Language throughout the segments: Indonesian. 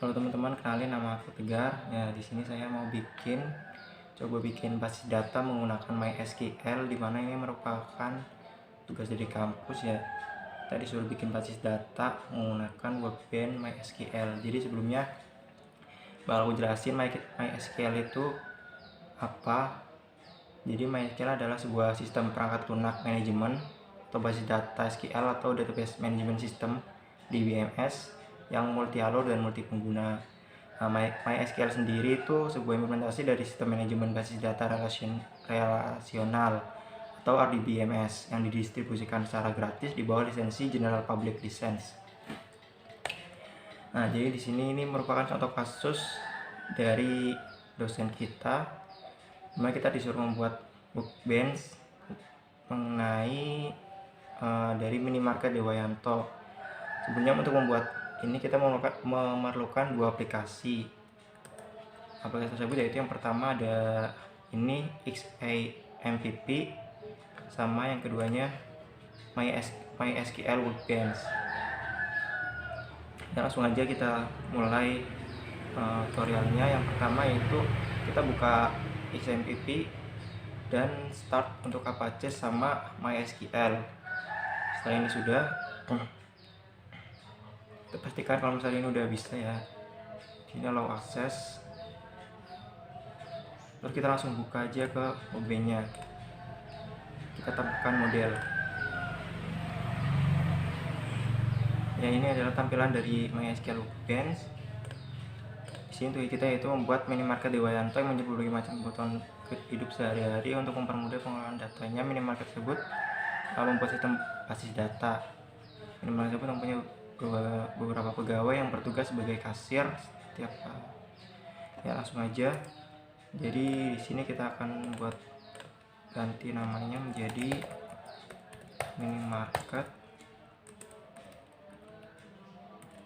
Halo teman-teman, kenalin nama aku Tegar. Ya, di sini saya mau coba bikin basis data menggunakan MySQL, di mana ini merupakan tugas dari kampus ya. Kita disuruh bikin basis data menggunakan workbench MySQL. Jadi sebelumnya bakal aku jelasin MySQL itu apa. Jadi MySQL adalah sebuah sistem perangkat lunak manajemen atau basis data SQL atau database management system di DBMS yang multi alur dan multi pengguna. Nah, MySQL sendiri itu sebuah implementasi dari sistem manajemen basis data relasional atau RDBMS yang didistribusikan secara gratis di bawah lisensi General Public License. Nah, jadi di sini ini merupakan contoh kasus dari dosen kita, dimana kita disuruh membuat workbench mengenai dari minimarket Dewayanto. Sebenarnya untuk membuat ini kita memerlukan dua aplikasi. Aplikasi tersebut yaitu yang pertama ada ini XAMPP, sama yang keduanya MySQL Workbench. Ya, langsung aja kita mulai tutorialnya. Yang pertama yaitu kita buka XAMPP dan start untuk Apache sama MySQL. Setelah ini sudah, kita pastikan kalau misalnya ini udah bisa ya. Ini allow access. Terus kita langsung buka aja ke OB-nya. Kita tambahkan model. Ya, ini adalah tampilan dari MySQL Workbench. Di sini tuh kita itu membuat minimarket Dewayanto yang menjadi berbagai macam kebutuhan hidup sehari-hari untuk mempermudah pengelolaan datanya. Minimarket tersebut membuat sistem basis data. Minimarket tersebut mempunyai beberapa pegawai yang bertugas sebagai kasir setiap ya, langsung aja. Jadi di sini kita akan buat ganti namanya menjadi minimarket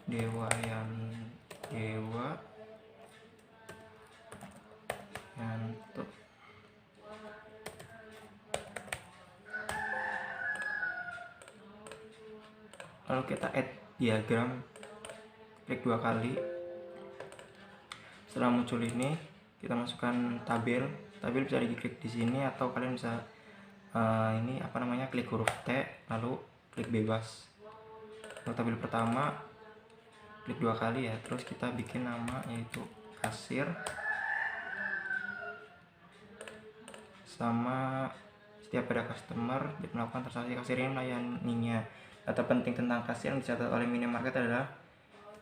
Dewayanto. Lalu kita add diagram, klik 2 kali. Setelah muncul ini, kita masukkan tabel bisa diklik di sini, atau kalian bisa klik huruf T lalu klik bebas. Untuk tabel pertama klik 2 kali ya, terus kita bikin nama yaitu kasir, sama setiap ada customer melakukan transaksi, kasir ini melayaninya. Data penting tentang kasir yang dicatat oleh minimarket adalah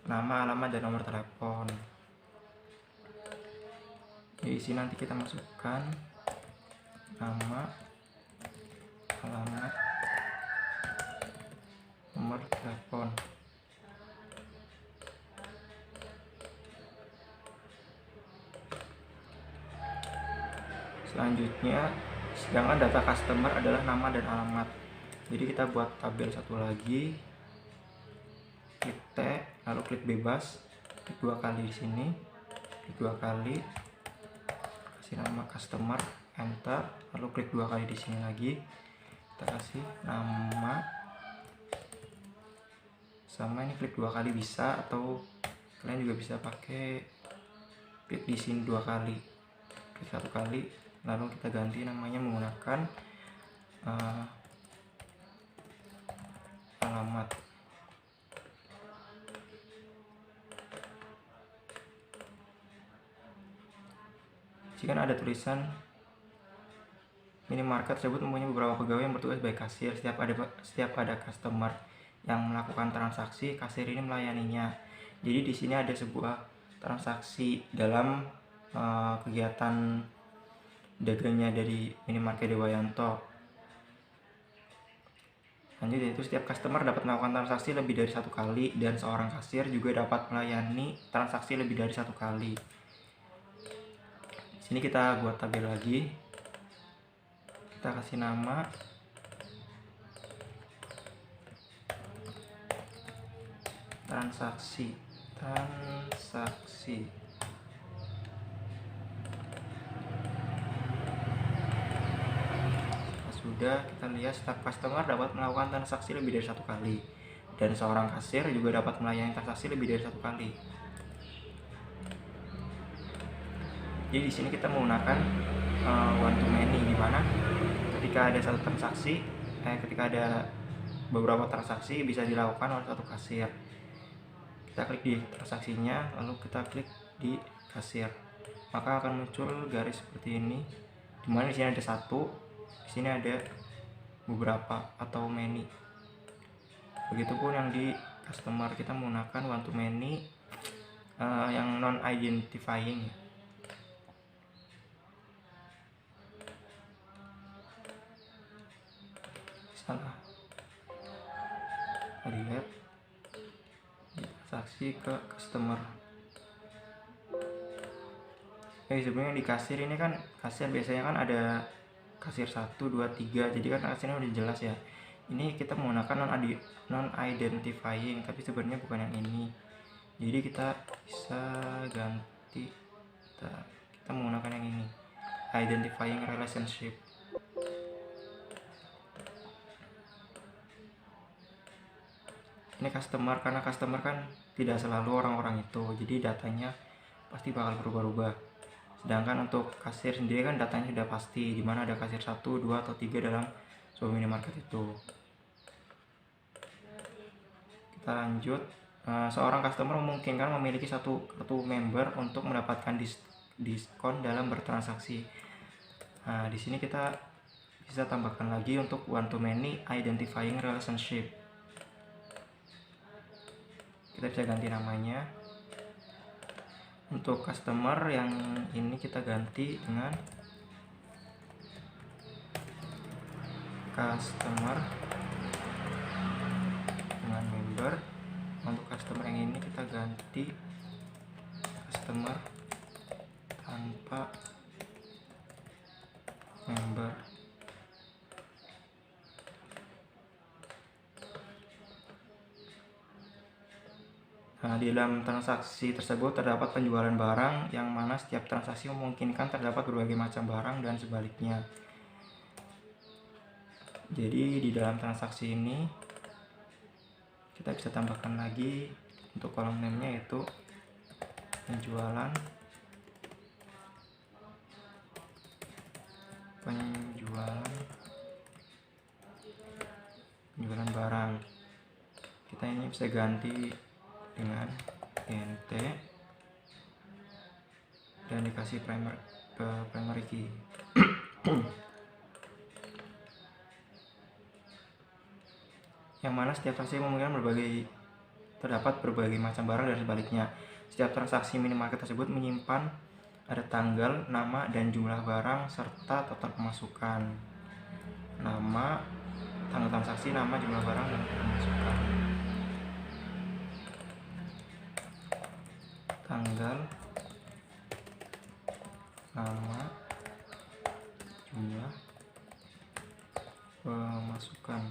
nama, alamat, dan nomor telepon. Di sini nanti kita masukkan nama, alamat, nomor telepon. Selanjutnya, sedangkan data customer adalah nama dan alamat. Jadi kita buat tabel satu lagi, klik T lalu klik bebas, klik 2 kali di sini, klik 2 kali, kasih nama customer, enter, lalu klik 2 kali di sini lagi, kita kasih nama, sama ini klik 2 kali bisa, atau kalian juga bisa pakai klik di sini 2 kali, klik 1 kali, lalu kita ganti namanya menggunakan alamat. Jika ada tulisan minimarket tersebut mempunyai beberapa pegawai yang bertugas sebagai kasir. Setiap ada customer yang melakukan transaksi, kasir ini melayaninya. Jadi di sini ada sebuah transaksi dalam kegiatan dagangnya dari minimarket Dewayanto. Lanjut, yaitu setiap customer dapat melakukan transaksi lebih dari 1 kali, dan seorang kasir juga dapat melayani transaksi lebih dari 1 kali. Di sini kita buat tabel lagi, kita kasih nama, transaksi. Sudah, kita lihat setiap customer dapat melakukan transaksi lebih dari 1 kali, dan seorang kasir juga dapat melayani transaksi lebih dari 1 kali. Jadi di sini kita menggunakan one to many, di mana ketika ada satu transaksi, ketika ada beberapa transaksi bisa dilakukan oleh satu kasir. Kita klik di transaksinya, lalu kita klik di kasir, maka akan muncul garis seperti ini, dimana di sini ada satu, di sini ada beberapa atau many. Begitupun yang di customer, kita menggunakan one to many yang non identifying. Salah, lihat transaksi ke customer. Sebenarnya di kasir ini kan, kasir biasanya kan ada kasir 1, 2, 3, jadi kan kasirnya udah jelas ya. Ini kita menggunakan non identifying, tapi sebenarnya bukan yang ini. Jadi kita bisa ganti, kita menggunakan yang ini, identifying relationship. Ini customer, karena customer kan tidak selalu orang-orang itu, jadi datanya pasti bakal berubah-ubah. Sedangkan untuk kasir sendiri kan datanya sudah pasti, dimana ada kasir 1, 2, atau 3 dalam sebuah minimarket itu. Kita lanjut. Seorang customer memungkinkan memiliki satu kartu member untuk mendapatkan diskon dalam bertransaksi. Nah, di sini kita bisa tambahkan lagi untuk one to many identifying relationship. Kita bisa ganti namanya. Untuk customer yang ini kita ganti dengan customer dengan member. Untuk customer yang ini kita ganti customer tanpa member. Nah, di dalam transaksi tersebut terdapat penjualan barang, yang mana setiap transaksi memungkinkan terdapat berbagai macam barang dan sebaliknya. Jadi di dalam transaksi ini kita bisa tambahkan lagi untuk kolom name-nya, yaitu penjualan barang. Kita ini bisa ganti dengan nt dan dikasih primary key. Yang mana setiap transaksi memungkinkan terdapat berbagai macam barang dan sebaliknya. Setiap transaksi minimarket tersebut menyimpan ada tanggal, nama, dan jumlah barang serta total pemasukan. Nama, tanggal transaksi, nama, jumlah barang, dan pemasukan. Tanggal, nama, jumlah, pemasukan.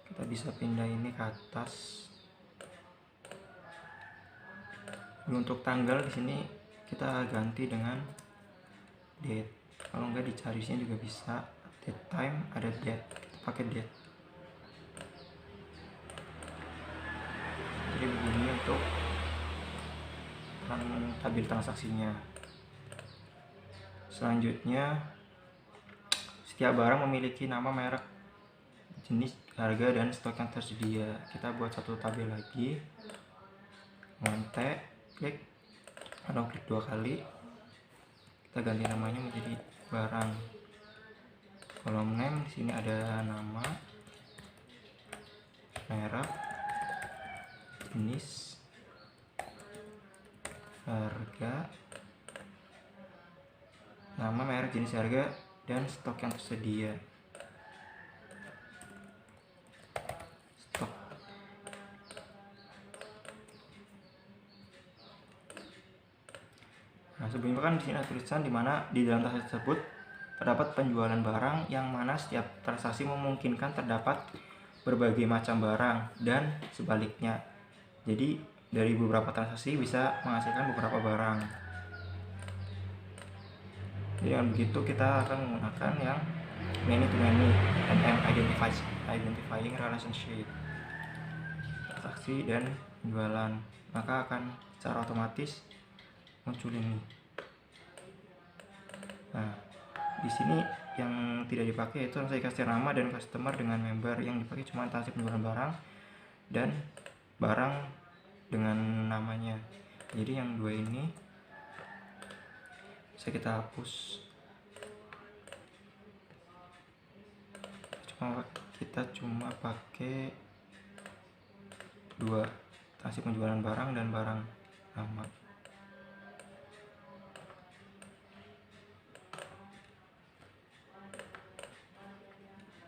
Kita bisa pindah ini ke atas. Untuk tanggal di sini kita ganti dengan date. Kalau enggak dicari sini juga bisa. Date time, ada date, kita pakai date. Jadi begini untuk tabel transaksinya. Selanjutnya, setiap barang memiliki nama, merek, jenis, harga, dan stok yang tersedia. Kita buat satu tabel lagi. Klik, atau klik 2 kali. Kita ganti namanya menjadi barang. Kolom name di sini ada nama, merek, jenis, harga, nama, merek, jenis, harga, dan stok yang tersedia. Stok. Nah, sebelumnya kan di sini ada tulisan di mana di dalam transaksi tersebut terdapat penjualan barang, yang mana setiap transaksi memungkinkan terdapat berbagai macam barang dan sebaliknya. Jadi dari beberapa transaksi bisa menghasilkan beberapa barang. Jadi dengan begitu kita akan menggunakan yang many to many and identifying relationship, transaksi dan penjualan, maka akan secara otomatis muncul ini. Nah, di sini yang tidak dipakai itu transaksi kasir nama dan customer dengan member. Yang dipakai cuma transaksi penjualan barang dan barang dengan namanya. Jadi yang dua ini bisa kita hapus. Kita cuma pakai dua, transaksi penjualan barang dan barang nama.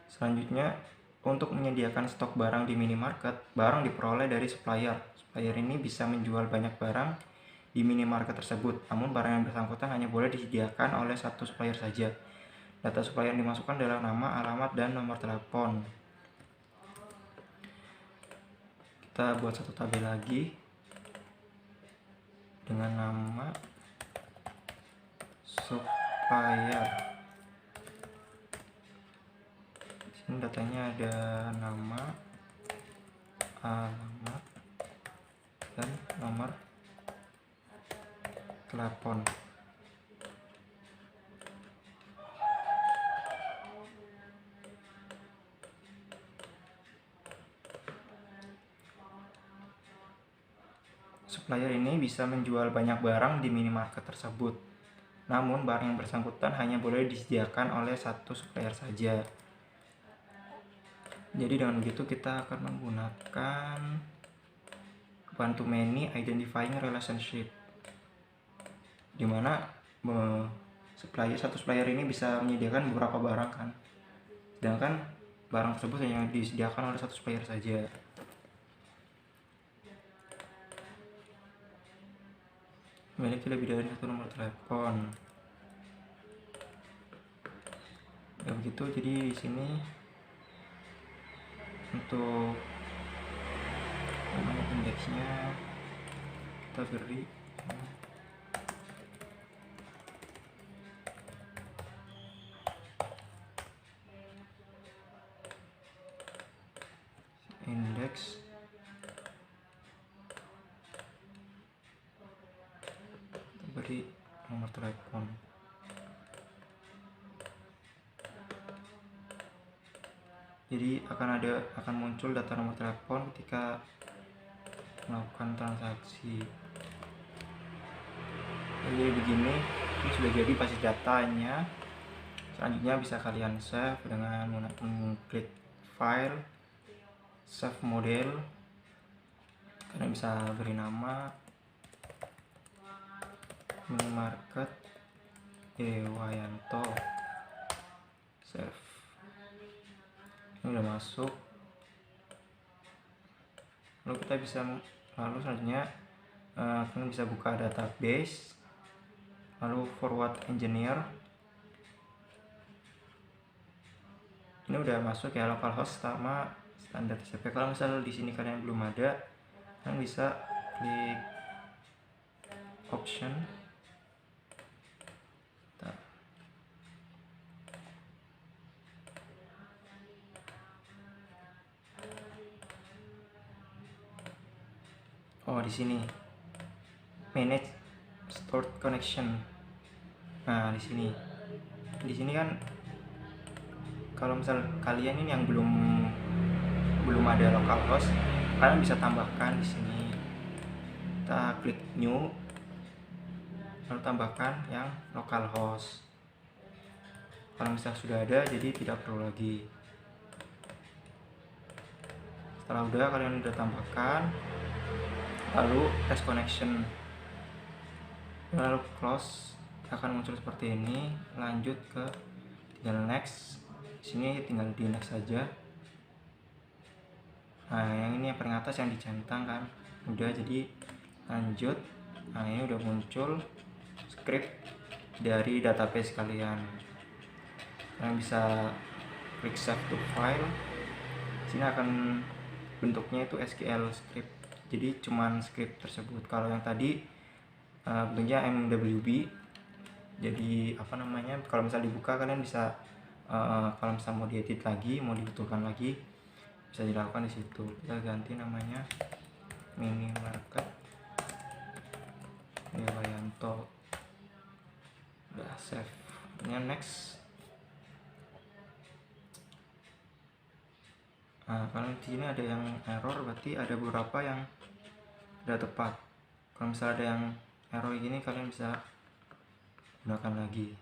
Selanjutnya, untuk menyediakan stok barang di minimarket, barang diperoleh dari supplier. Supplier ini bisa menjual banyak barang di minimarket tersebut, namun barang yang bersangkutan hanya boleh disediakan oleh satu supplier saja. Data supplier yang dimasukkan adalah nama, alamat, dan nomor telepon. Kita buat satu tabel lagi dengan nama supplier. Ini datanya ada nama, alamat, dan nomor telepon. Supplier ini bisa menjual banyak barang di minimarket tersebut, namun barang yang bersangkutan hanya boleh disediakan oleh satu supplier saja. Jadi dengan begitu kita akan menggunakan one to many identifying relationship, dimana satu supplier ini bisa menyediakan beberapa barang kan, sedangkan barang tersebut hanya disediakan oleh satu supplier saja. Memiliki lebih dari satu nomor telepon. Ya begitu. Jadi di sini untuk namanya indeksnya kita beri indeks kita beri nomor telepon. Jadi akan muncul data nomor telepon ketika melakukan transaksi. Jadi begini, ini sudah jadi basis datanya. Selanjutnya bisa kalian save dengan mengklik file, save model. Kalian bisa beri nama minimarket Dewayanto, save. Ini udah masuk. Lalu selanjutnya kalian bisa buka database, lalu forward engineer. Ini udah masuk ya, localhost sama standar TCP. Kalau misalnya di sini kalian belum ada, kalian bisa klik option. Oh, di sini manage stored connection. Nah, di sini kan kalau misal kalian ini yang belum ada localhost, kalian bisa tambahkan di sini. Kita klik new, lalu tambahkan yang localhost. Kalau misal sudah ada, jadi tidak perlu lagi. Setelah kalian udah tambahkan, lalu test connection, lalu close, akan muncul seperti ini. Lanjut ke tinggal next. Sini tinggal di next saja. Nah, yang ini yang paling atas yang dicentang kan udah, jadi lanjut. Nah, ini udah muncul script dari database kalian. Kalian bisa klik save to file. Sini akan bentuknya itu SQL script, jadi cuman script tersebut. Kalau yang tadi bentuknya MWB, jadi kalau misal dibuka kalian bisa kalau misal mau diedit lagi, mau dibetulkan lagi, bisa dilakukan di situ. Kita ganti namanya minimarket Wilayanto. Udah save. Ini next. Nah, kalau di sini ada yang error, berarti ada beberapa yang tidak tepat. Kalau misalnya ada yang error gini, kalian bisa gunakan lagi.